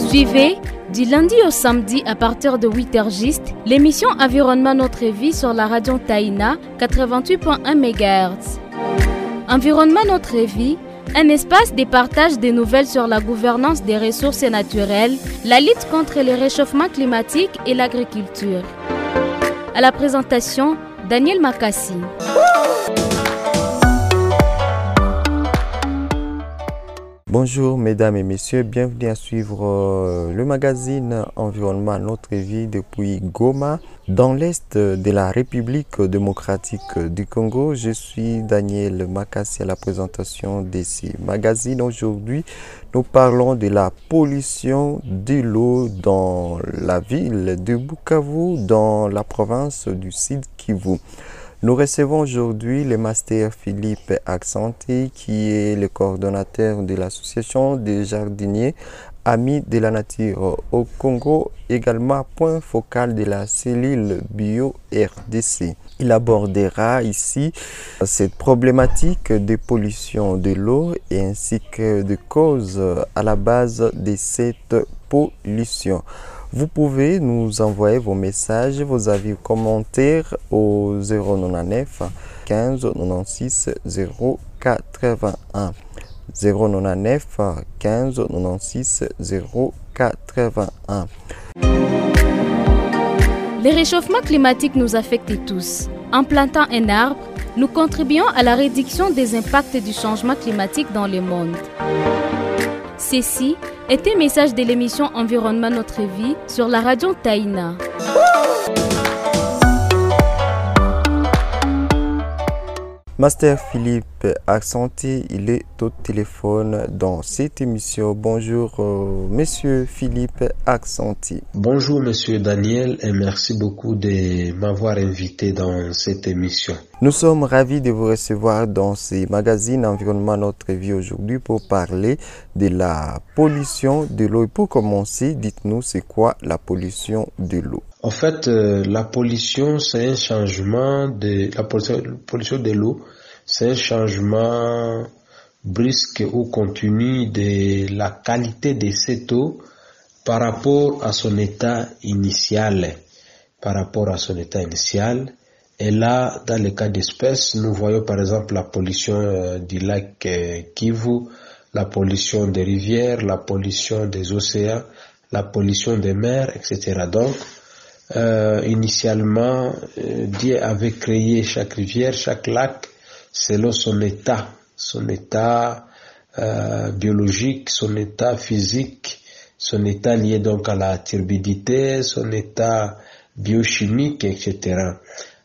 Suivez, du lundi au samedi à partir de 8h juste, l'émission Environnement Notre Vie sur la radio Taïna 88.1 MHz. Environnement Notre Vie, un espace de partage des nouvelles sur la gouvernance des ressources naturelles, la lutte contre le réchauffement climatique et l'agriculture. À la présentation, Daniel Makassi. Bonjour mesdames et messieurs, bienvenue à suivre le magazine Environnement Notre Vie depuis Goma, dans l'est de la République démocratique du Congo. Je suis Daniel Makassi à la présentation de ce magazine. Aujourd'hui, nous parlons de la pollution de l'eau dans la ville de Bukavu, dans la province du Sud Kivu. Nous recevons aujourd'hui le master Philippe Aksanti, qui est le coordonnateur de l'association des jardiniers Amis de la Nature au Congo, également point focal de la cellule bio-RDC. Il abordera ici cette problématique de pollution de l'eau et ainsi que de causes à la base de cette pollution. Vous pouvez nous envoyer vos messages, vos avis, commentaires au 099 15 96 081. 099 15 96 081. Le réchauffement climatique nous affecte tous. En plantant un arbre, nous contribuons à la réduction des impacts du changement climatique dans le monde. Ceci est un message de l'émission Environnement Notre Vie sur la radio Taïna. Master Philippe Aksanti, il est au téléphone dans cette émission. Bonjour Monsieur Philippe Aksanti. Bonjour Monsieur Daniel et merci beaucoup de m'avoir invité dans cette émission. Nous sommes ravis de vous recevoir dans ce magazine Environnement Notre Vie aujourd'hui pour parler de la pollution de l'eau. Et pour commencer, dites-nous c'est quoi la pollution de l'eau? En fait, la pollution, c'est un changement de la pollution de l'eau, c'est un changement brusque ou continu de la qualité de cette eau par rapport à son état initial. Et là, dans le cas d'espèces, nous voyons par exemple la pollution du lac Kivu, la pollution des rivières, la pollution des océans, la pollution des mers, etc. Donc, initialement, Dieu avait créé chaque rivière, chaque lac selon son état biologique, son état physique, son état lié donc à la turbidité, son état biochimique, etc.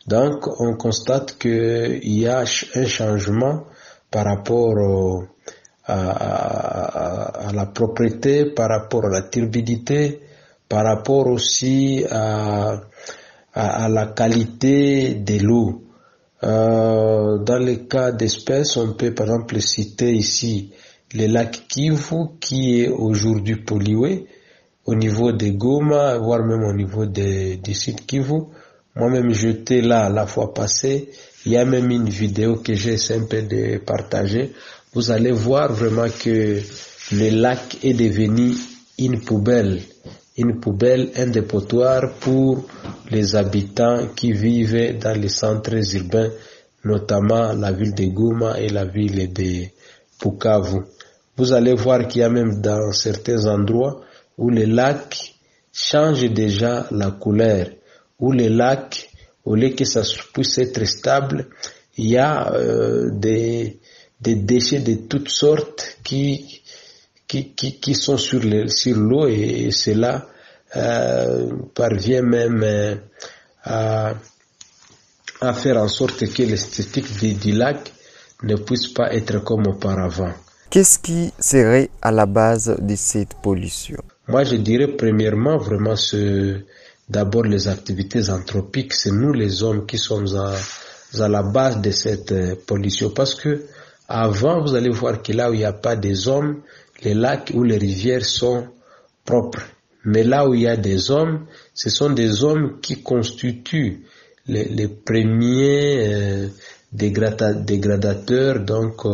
Donc, on constate qu'il y a un changement par rapport à la propreté, par rapport à la turbidité, par rapport aussi à la qualité de l'eau. Dans le cas d'espèces, on peut par exemple citer ici le lac Kivu qui est aujourd'hui pollué au niveau de Goma, voire même au niveau du site Kivu. Moi-même j'étais là la fois passée, il y a même une vidéo que j'ai essayé de partager. Vous allez voir vraiment que le lac est devenu une poubelle, un dépotoir pour les habitants qui vivent dans les centres urbains, notamment la ville de Goma et la ville de Bukavu. Vous allez voir qu'il y a même dans certains endroits où le lac change déjà la couleur, où le lac, au lieu que ça puisse être stable, il y a des déchets de toutes sortes qui sont sur l'eau et cela parvient même à faire en sorte que l'esthétique du lac ne puisse pas être comme auparavant. Qu'est-ce qui serait à la base de cette pollution? Moi, je dirais premièrement vraiment d'abord les activités anthropiques. C'est nous les hommes qui sommes à la base de cette pollution parce que avant, vous allez voir que là où il n'y a pas des hommes, les lacs ou les rivières sont propres. Mais là où il y a des hommes, ce sont des hommes qui constituent les premiers dégradateurs donc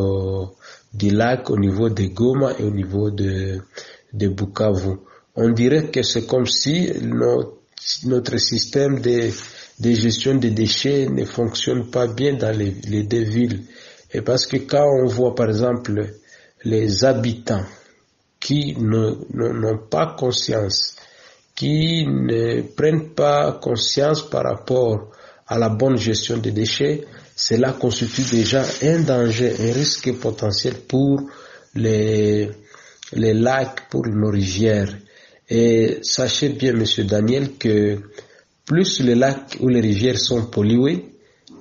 du lac au niveau de Goma et au niveau de Bukavu. on dirait que c'est comme si notre système de gestion des déchets ne fonctionne pas bien dans les deux villes. Et parce que quand on voit par exemple les habitants qui n'ont pas conscience, qui ne prennent pas conscience par rapport à la bonne gestion des déchets, cela constitue déjà un danger, un risque potentiel pour les lacs, pour nos rivières. Et sachez bien, Monsieur Daniel, que plus les lacs ou les rivières sont pollués,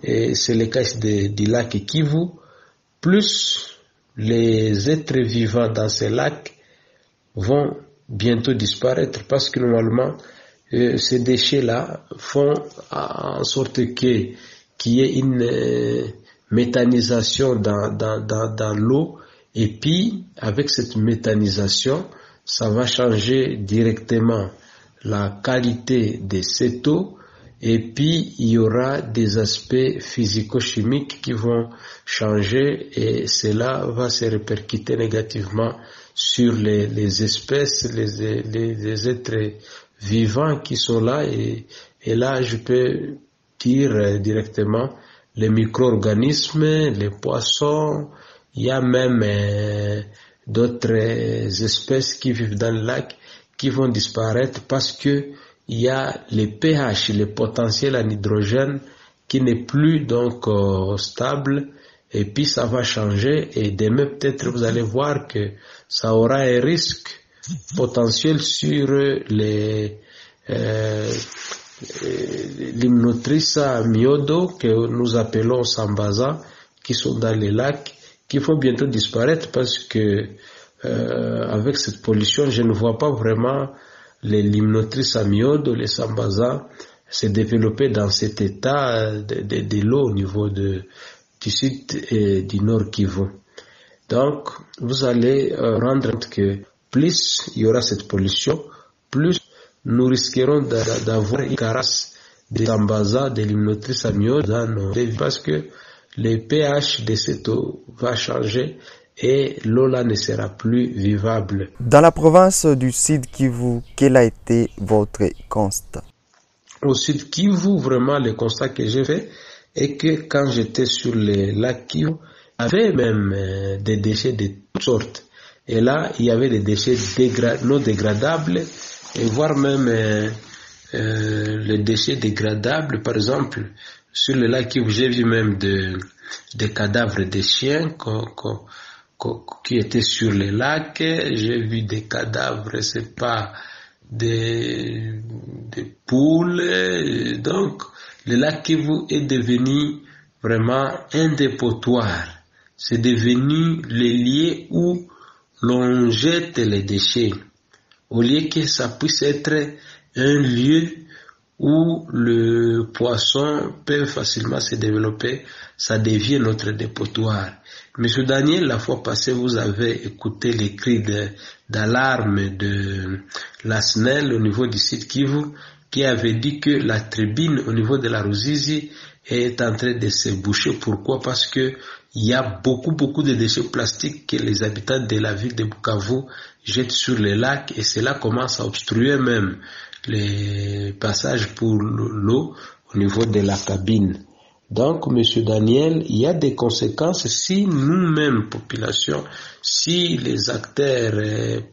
et c'est le cas du lac Kivu, plus les êtres vivants dans ces lacs vont bientôt disparaître, parce que normalement, ces déchets-là font en sorte qu'il y ait une méthanisation dans l'eau, et puis avec cette méthanisation, ça va changer directement la qualité de cette eau, et puis il y aura des aspects physico-chimiques qui vont changer, et cela va se répercuter négativement sur les espèces, les êtres vivants qui sont là, et là je peux dire directement les micro-organismes, les poissons, il y a même d'autres espèces qui vivent dans le lac qui vont disparaître parce que il y a les pH, le potentiel en hydrogène qui n'est plus donc stable, et puis ça va changer, et demain peut-être vous allez voir que ça aura un risque potentiel sur l'Hymnotricha myodo que nous appelons Sambaza, qui sont dans les lacs, qui vont bientôt disparaître parce que avec cette pollution, je ne vois pas vraiment l'Hymnotricha myodo, les Sambaza se développer dans cet état de l'eau au niveau du sud et du nord Kivu. Donc, vous allez rendre compte que plus il y aura cette pollution, plus nous risquerons d'avoir une carence de Sambaza, de l'Hymnotricha myodo dans nos vies, parce que le pH de cette eau va changer et l'eau là ne sera plus vivable. Dans la province du Sud Kivu, quel a été votre constat? Au Sud Kivu, vraiment, le constat que j'ai fait est que quand j'étais sur les lacs Kivu, il y avait même des déchets de toutes sortes. Et là, il y avait des déchets non dégradables, et voire même les déchets dégradables. Par exemple, sur le lac Kivu, j'ai vu même des cadavres de chiens qui étaient sur les lacs. J'ai vu des cadavres, c'est pas des poules. Donc, le lac Kivu est devenu vraiment un dépotoir. C'est devenu le lieu où l'on jette les déchets. Au lieu que ça puisse être un lieu où le poisson peut facilement se développer, ça devient notre dépotoir. Monsieur Daniel, la fois passée, vous avez écouté les cris d'alarme de la SNEL au niveau du site Kivu, qui avait dit que la tribune au niveau de la Ruzizi est en train de se boucher. Pourquoi? Parce que il y a beaucoup de déchets plastiques que les habitants de la ville de Bukavu jettent sur les lacs, et cela commence à obstruer même les passages pour l'eau au niveau de la cabine. Donc, Monsieur Daniel, il y a des conséquences si nous-mêmes, population, si les acteurs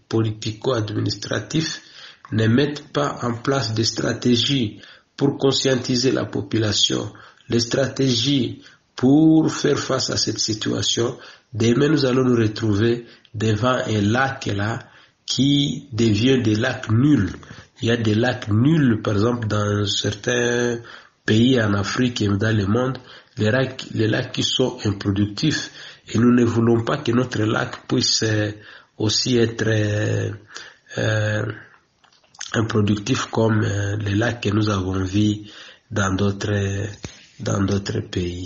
politico-administratifs ne mettent pas en place des stratégies pour conscientiser la population, les stratégies pour faire face à cette situation. Demain, nous allons nous retrouver devant un lac là qui devient des lacs nuls. Il y a des lacs nuls, par exemple, dans certains pays en Afrique et dans le monde, les lacs qui sont improductifs. Et nous ne voulons pas que notre lac puisse aussi être improductif comme les lacs que nous avons vus dans d'autres pays.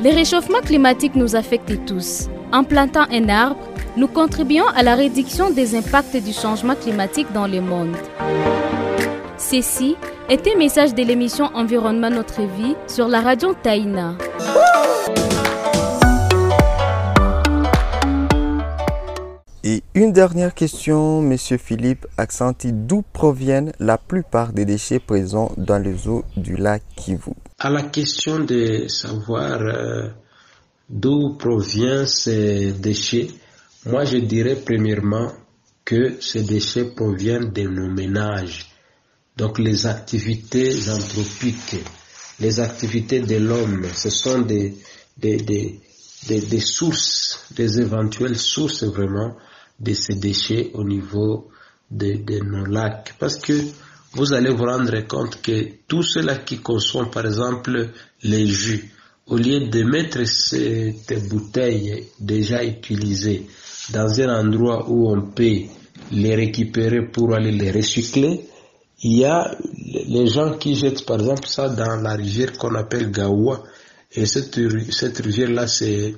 Le réchauffement climatique nous affecte tous. En plantant un arbre, nous contribuons à la réduction des impacts du changement climatique dans le monde. Ceci est un message de l'émission Environnement Notre Vie sur la radio Taïna. Et une dernière question, Monsieur Philippe Aksanti, d'où proviennent la plupart des déchets présents dans les eaux du lac Kivu? À la question de savoir d'où proviennent ces déchets, moi je dirais premièrement que ces déchets proviennent de nos ménages. Donc les activités anthropiques, les activités de l'homme, ce sont des sources, des éventuelles sources vraiment de ces déchets au niveau de nos lacs. Parce que vous allez vous rendre compte que tous ceux-là qui consomment par exemple les jus, au lieu de mettre ces bouteilles déjà utilisées dans un endroit où on peut les récupérer pour aller les recycler, il y a les gens qui jettent par exemple ça dans la rivière qu'on appelle Gaoua. Et cette rivière-là, c'est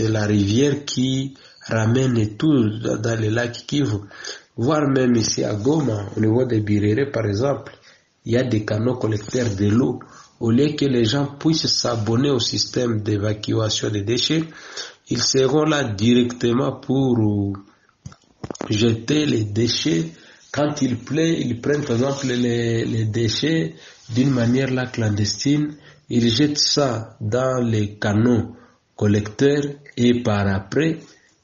la rivière qui ramène tout dans les lacs Kivu. Voire même ici à Goma, au niveau des Birere par exemple, il y a des canaux collecteurs de l'eau. Au lieu que les gens puissent s'abonner au système d'évacuation des déchets, ils seront là directement pour jeter les déchets. Quand il pleut, ils prennent par exemple les déchets d'une manière là clandestine, ils jettent ça dans les canaux collecteurs et par après,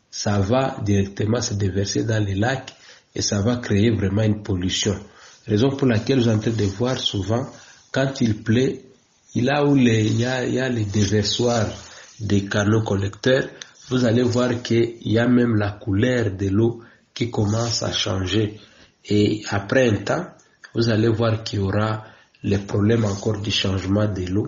ça va directement se déverser dans les lacs et ça va créer vraiment une pollution. Raison pour laquelle vous êtes en train de voir souvent, quand il pleut, là où il y a les déversoirs des canaux collecteurs, vous allez voir qu'il y a même la couleur de l'eau qui commence à changer. Et après un temps, vous allez voir qu'il y aura les problèmes encore du changement de l'eau.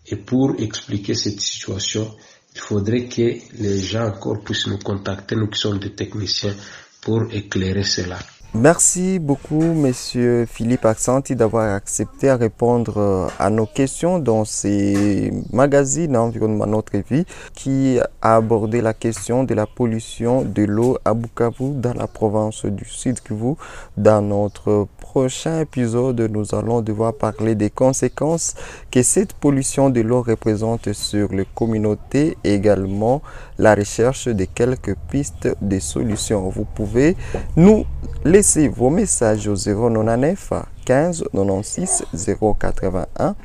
Et pour expliquer cette situation, il faudrait que les gens encore puissent nous contacter, nous qui sommes des techniciens, pour éclairer cela. Merci beaucoup, Monsieur Philippe Aksanti, d'avoir accepté à répondre à nos questions dans ces magazines Environnement Notre Vie qui a abordé la question de la pollution de l'eau à Bukavu dans la province du Sud Kivu. Dans notre prochain épisode, nous allons devoir parler des conséquences que cette pollution de l'eau représente sur les communautés et également la recherche de quelques pistes de solutions. Vous pouvez nous laissez vos messages au 099 15 96 081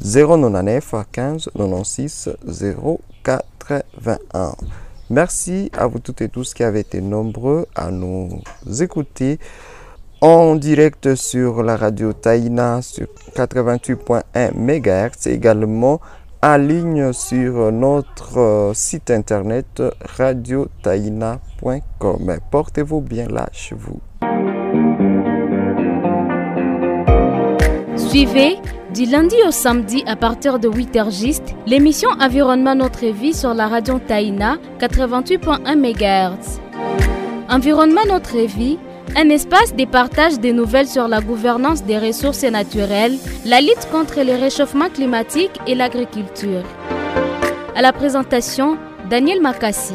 099 15 96 081. Merci à vous toutes et tous qui avez été nombreux à nous écouter en direct sur la radio Taïna sur 88.1 MHz, également en ligne sur notre site internet radiotaina.com. Portez-vous bien là chez vous. Suivez du lundi au samedi à partir de 8h juste l'émission Environnement Notre Vie sur la radio Taïna 88.1 MHz. Environnement Notre Vie, un espace de partage des nouvelles sur la gouvernance des ressources naturelles, la lutte contre le réchauffement climatique et l'agriculture. À la présentation, Daniel Makassi.